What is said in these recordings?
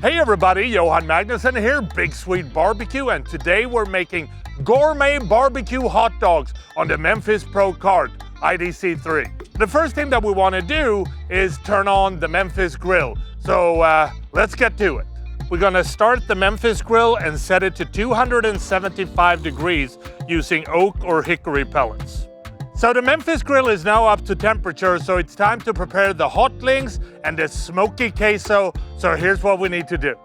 Hey everybody, Johan Magnusson here, Big Swede Barbecue, and today we're making gourmet barbecue hot dogs on the Memphis Pro Cart IDC3. The first thing that we want to do is turn on the Memphis grill. So let's get to it. We're gonna start the Memphis grill and set it to 275 degrees using oak or hickory pellets. So the Memphis grill is now up to temperature, so it's time to prepare the hot links and the smoky queso. So here's what we need to do.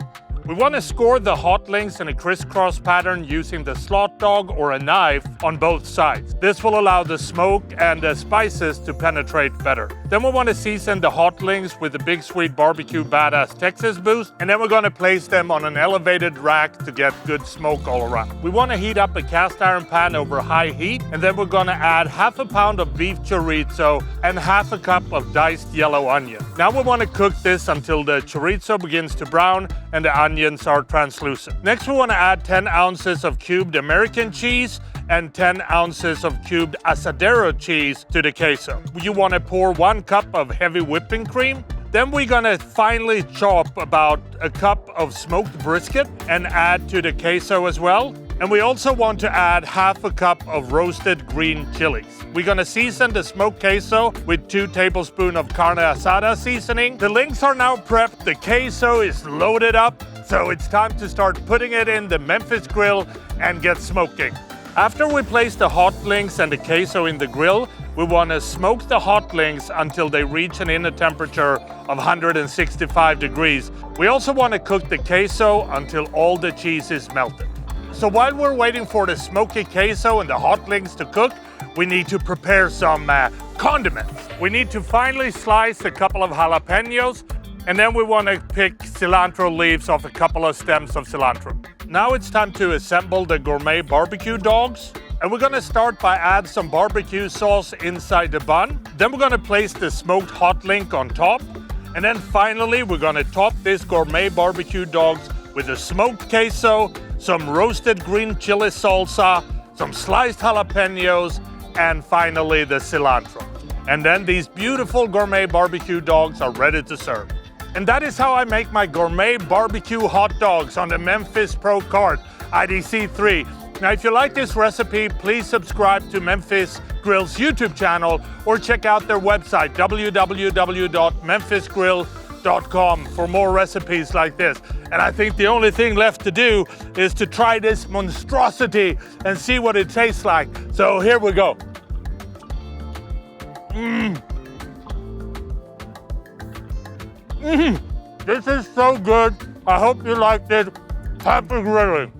We want to score the hot links in a crisscross pattern using the slot dog or a knife on both sides. This will allow the smoke and the spices to penetrate better. Then we want to season the hot links with the Big Swede Barbecue Badass Texas Boost, and then we're going to place them on an elevated rack to get good smoke all around. We want to heat up a cast iron pan over high heat, and then we're going to add half a pound of beef chorizo and half a cup of diced yellow onion. Now we want to cook this until the chorizo begins to brown and the onions are translucent. Next, we want to add 10 ounces of cubed American cheese and 10 ounces of cubed asadero cheese to the queso. You want to pour 1 cup of heavy whipping cream. Then we're gonna finely chop about a cup of smoked brisket and add to the queso as well. And we also want to add half a cup of roasted green chilies. We're gonna season the smoked queso with 2 tablespoons of carne asada seasoning. The links are now prepped, the queso is loaded up, so it's time to start putting it in the Memphis grill and get smoking. After we place the hot links and the queso in the grill, we want to smoke the hot links until they reach an inner temperature of 165 degrees. We also want to cook the queso until all the cheese is melted. So while we're waiting for the smoky queso and the hot links to cook, we need to prepare some condiments. We need to finely slice a couple of jalapenos, and then we want to pick cilantro leaves off a couple of stems of cilantro. Now it's time to assemble the gourmet barbecue dogs. And we're gonna start by add some barbecue sauce inside the bun. Then we're gonna place the smoked hot link on top. And then finally, we're gonna top this gourmet barbecue dogs with a smoked queso, some roasted green chili salsa, some sliced jalapenos, and finally the cilantro. And then these beautiful gourmet barbecue dogs are ready to serve. And that is how I make my gourmet barbecue hot dogs on the Memphis Pro Cart IDC3. Now, if you like this recipe, please subscribe to Memphis Grill's YouTube channel or check out their website, www.memphisgrill.com, for more recipes like this. And I think the only thing left to do is to try this monstrosity and see what it tastes like. So here we go. This is so good. I hope you liked it. Happy grilling.